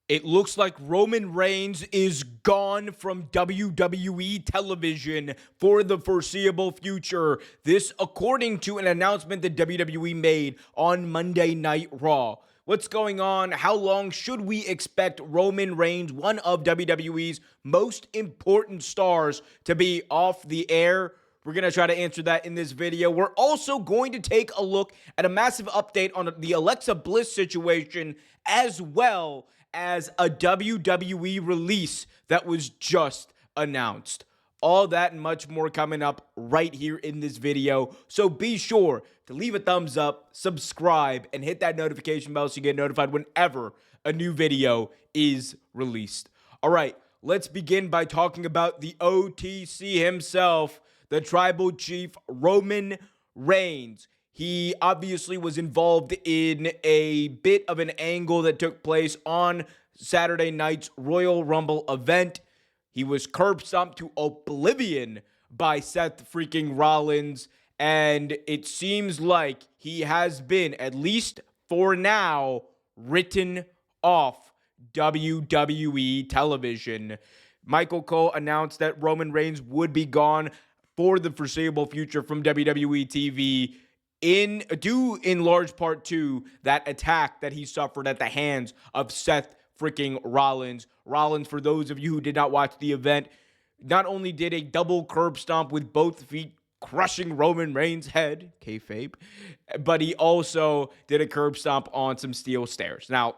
It looks like Roman Reigns is gone from WWE television for the foreseeable future. This, according to an announcement that WWE made on Monday Night Raw. What's going on? How long should we expect Roman Reigns, one of WWE's most important stars, to be off the air? We're going to try to answer that in this video. We're also going to take a look at a massive update on the Alexa Bliss situation, as well as a WWE release that was just announced. All that and much more coming up right here in this video. So be sure to leave a thumbs up, subscribe, and hit that notification bell so you get notified whenever a new video is released. All right, let's begin by talking about the OTC himself, the Tribal Chief Roman Reigns. He obviously was involved in a bit of an angle that took place on Saturday night's Royal Rumble event. He was curb stomped to oblivion by Seth freaking Rollins, and it seems like he has been, at least for now, written off WWE television. Michael Cole announced that Roman Reigns would be gone for the foreseeable future from WWE TV, due in large part to that attack that he suffered at the hands of Seth freaking Rollins. Rollins, for those of you who did not watch the event, not only did a double curb stomp with both feet, crushing Roman Reigns' head, kayfabe, but he also did a curb stomp on some steel stairs. Now,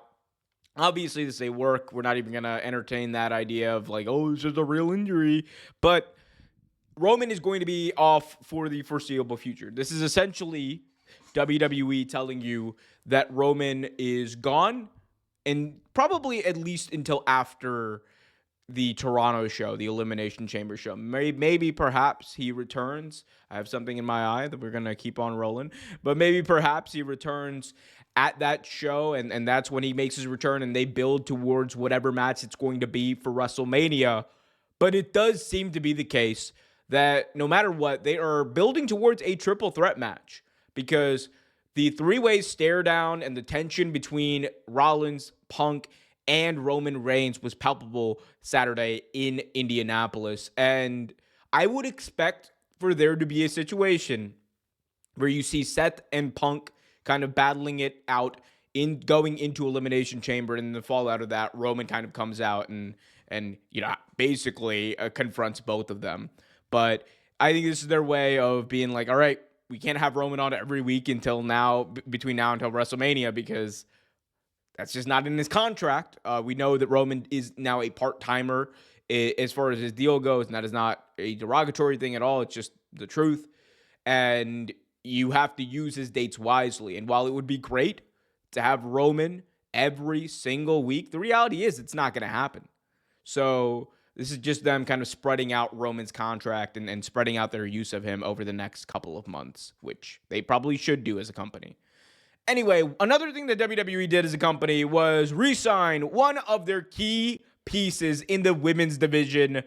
obviously, this ain't work. We're not even going to entertain that idea of like, oh, it's just a real injury. But Roman is going to be off for the foreseeable future. This is essentially WWE telling you that Roman is gone, and probably at least until after the Toronto show, the Elimination Chamber show. Maybe perhaps he returns. I have something in my eye that we're going to keep on rolling. But maybe perhaps he returns at that show, and that's when he makes his return, and they build towards whatever match it's going to be for WrestleMania. But it does seem to be the case that no matter what, they are building towards a triple threat match, because the three-way stare down and the tension between Rollins, Punk, and Roman Reigns was palpable Saturday in Indianapolis. And I would expect for there to be a situation where you see Seth and Punk kind of battling it out in going into Elimination Chamber, and in the fallout of that, Roman kind of comes out and basically confronts both of them. But I think this is their way of being like, all right, we can't have Roman on every week until now, between now until WrestleMania, because that's just not in his contract. We know that Roman is now a part-timer as far as his deal goes, and that is not a derogatory thing at all. It's just the truth. And you have to use his dates wisely. And while it would be great to have Roman every single week, the reality is it's not going to happen. So this is just them kind of spreading out Roman's contract and spreading out their use of him over the next couple of months, which they probably should do as a company. Anyway, another thing that WWE did as a company was re-sign one of their key pieces in the women's division.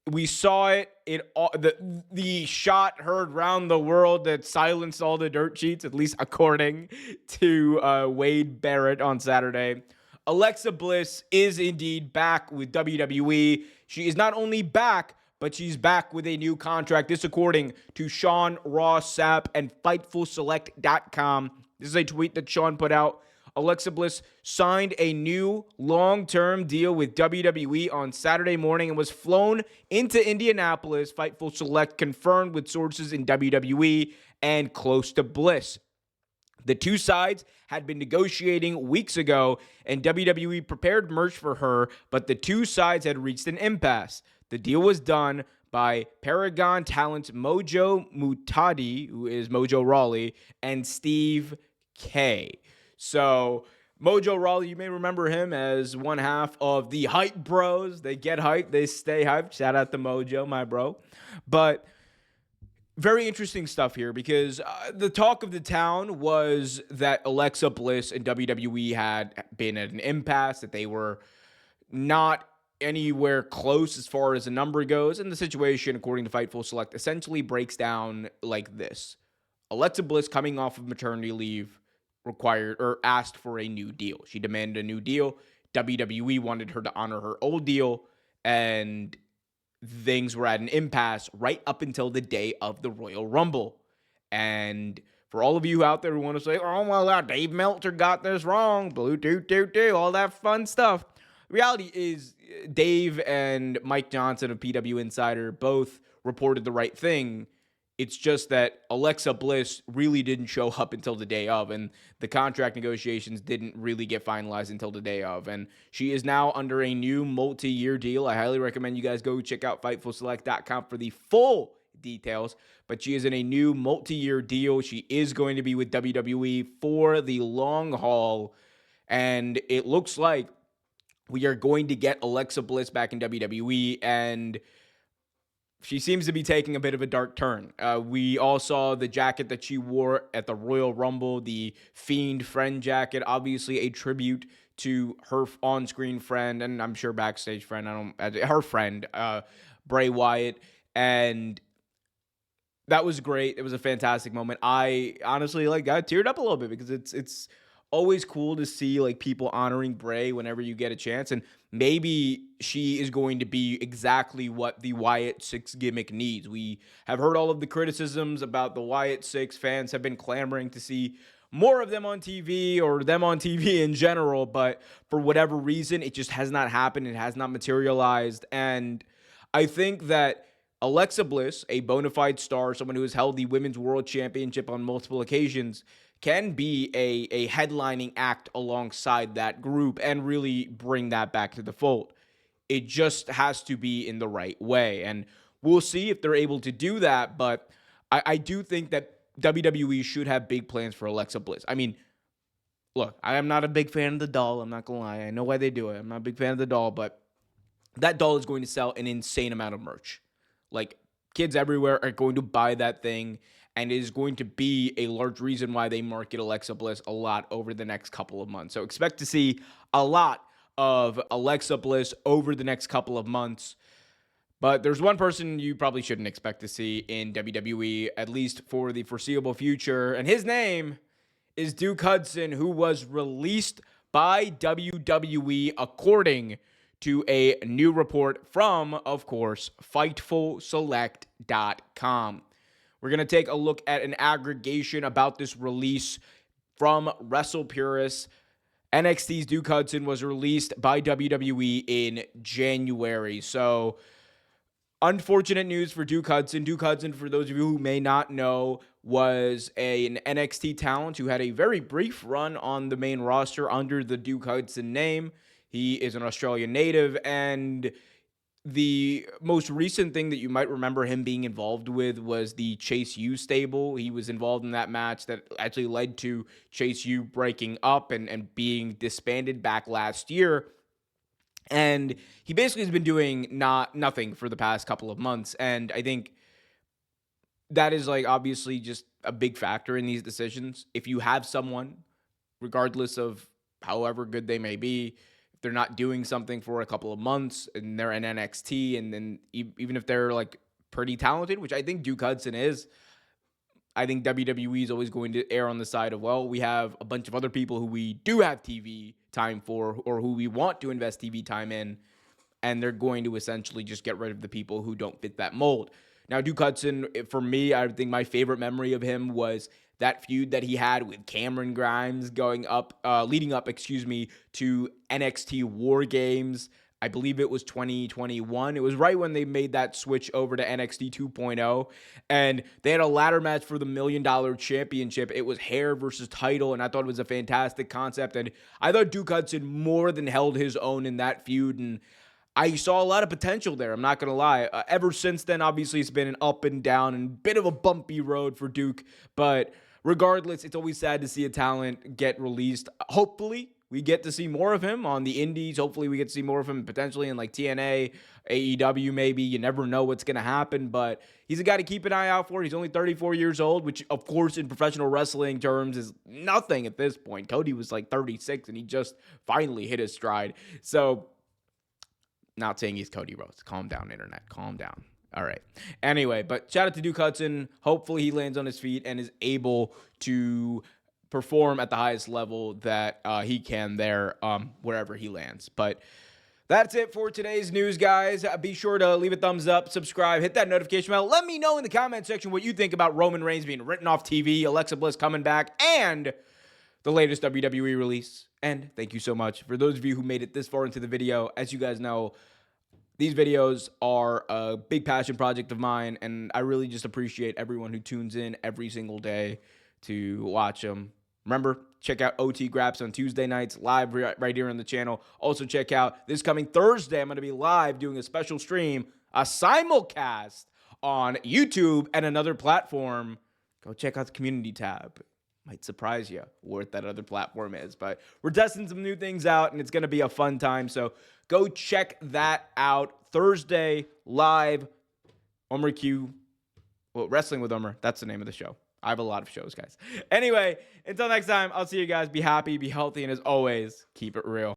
We saw it, the shot heard round the world that silenced all the dirt sheets, at least according to Wade Barrett on Saturday. Alexa Bliss is indeed back with WWE. She is not only back, but she's back with a new contract. This according to Sean Ross Sapp and FightfulSelect.com. This is a tweet that Sean put out. Alexa Bliss signed a new long-term deal with WWE on Saturday morning and was flown into Indianapolis. Fightful Select confirmed with sources in WWE and close to Bliss. The two sides had been negotiating weeks ago, and WWE prepared merch for her, but the two sides had reached an impasse. The deal was done by Paragon Talents Mojo Mutadi, who is Mojo Rawley, and Steve K. So Mojo Rawley, you may remember him as one half of the Hype Bros. They get hyped, they stay hyped. Shout out to Mojo, my bro. But very interesting stuff here, because the talk of the town was that Alexa Bliss and WWE had been at an impasse, that they were not anywhere close as far as the number goes. And the situation, according to Fightful Select, essentially breaks down like this. Alexa Bliss, coming off of maternity leave, required or asked for a new deal. She demanded a new deal. WWE wanted her to honor her old deal, and things were at an impasse right up until the day of the Royal Rumble. And for all of you out there who want to say, oh, well, Dave Meltzer got this wrong, blue, all that fun stuff. The reality is, Dave and Mike Johnson of PW Insider both reported the right thing. It's just that Alexa Bliss really didn't show up until the day of, and the contract negotiations didn't really get finalized until the day of. And she is now under a new multi-year deal. I highly recommend you guys go check out FightfulSelect.com for the full details. But she is in a new multi-year deal. She is going to be with WWE for the long haul. And it looks like we are going to get Alexa Bliss back in WWE, and she seems to be taking a bit of a dark turn. We all saw the jacket that she wore at the Royal Rumble, the Fiend friend jacket, obviously a tribute to her on-screen friend, and I'm sure backstage friend, her friend, Bray Wyatt, and that was great. It was a fantastic moment. I honestly got teared up a little bit because it's always cool to see people honoring Bray whenever you get a chance, and maybe she is going to be exactly what the Wyatt 6 gimmick needs. We have heard all of the criticisms about the Wyatt 6. Fans have been clamoring to see more of them on TV or them on TV in general, but for whatever reason, it just has not happened. It has not materialized, and I think that Alexa Bliss, a bona fide star, someone who has held the Women's World Championship on multiple occasions, can be a headlining act alongside that group and really bring that back to the fold. It just has to be in the right way. And we'll see if they're able to do that. But I do think that WWE should have big plans for Alexa Bliss. I mean, look, I am not a big fan of the doll. I'm not going to lie. I know why they do it. I'm not a big fan of the doll. But that doll is going to sell an insane amount of merch. Kids everywhere are going to buy that thing. And it is going to be a large reason why they market Alexa Bliss a lot over the next couple of months. So expect to see a lot of Alexa Bliss over the next couple of months. But there's one person you probably shouldn't expect to see in WWE, at least for the foreseeable future. And his name is Duke Hudson, who was released by WWE according to a new report from, of course, FightfulSelect.com. We're going to take a look at an aggregation about this release from WrestlePurist. NXT's Duke Hudson was released by WWE in January. So, unfortunate news for Duke Hudson. Duke Hudson, for those of you who may not know, was an NXT talent who had a very brief run on the main roster under the Duke Hudson name. He is an Australian native, and the most recent thing that you might remember him being involved with was the Chase U stable. He was involved in that match that actually led to Chase U breaking up and being disbanded back last year. And he basically has been doing nothing for the past couple of months. And I think that is obviously just a big factor in these decisions. If you have someone, regardless of however good they may be, they're not doing something for a couple of months and they're in NXT, and then even if they're pretty talented, which I think Duke Hudson is, I think WWE is always going to err on the side of, well, we have a bunch of other people who we do have TV time for or who we want to invest TV time in, and they're going to essentially just get rid of the people who don't fit that mold. Now, Duke Hudson, for me, I think my favorite memory of him was that feud that he had with Cameron Grimes leading up to NXT War Games. I believe it was 2021. It was right when they made that switch over to NXT 2.0, and they had a ladder match for the $1 Million Championship. It was hair versus title, and I thought it was a fantastic concept, and I thought Duke Hudson more than held his own in that feud, and I saw a lot of potential there. I'm not going to lie. Ever since then, obviously, it's been an up and down and bit of a bumpy road for Duke. But regardless, it's always sad to see a talent get released. Hopefully, we get to see more of him on the indies. Hopefully, we get to see more of him potentially in TNA, AEW maybe. You never know what's going to happen. But he's a guy to keep an eye out for. He's only 34 years old, which, of course, in professional wrestling terms is nothing at this point. Cody was 36, and he just finally hit his stride. So, not saying he's Cody Rhodes. Calm down, internet. Calm down. All right. Anyway, but shout out to Duke Hudson. Hopefully he lands on his feet and is able to perform at the highest level that he can there, wherever he lands. But that's it for today's news, guys. Be sure to leave a thumbs up, subscribe, hit that notification bell. Let me know in the comment section what you think about Roman Reigns being written off TV, Alexa Bliss coming back, and the latest WWE release. And thank you so much for those of you who made it this far into the video. As you guys know, these videos are a big passion project of mine, and I really just appreciate everyone who tunes in every single day to watch them. Remember, check out OT Graps on Tuesday nights, live right here on the channel. Also, check out this coming Thursday, I'm going to be live doing a special stream, a simulcast on YouTube and another platform. Go check out the community tab. Might surprise you what that other platform is. But we're testing some new things out, and it's going to be a fun time. So go check that out. Thursday, live, Omer Q. Well, Wrestling with Omer. That's the name of the show. I have a lot of shows, guys. Anyway, until next time, I'll see you guys. Be happy, be healthy, and as always, keep it real.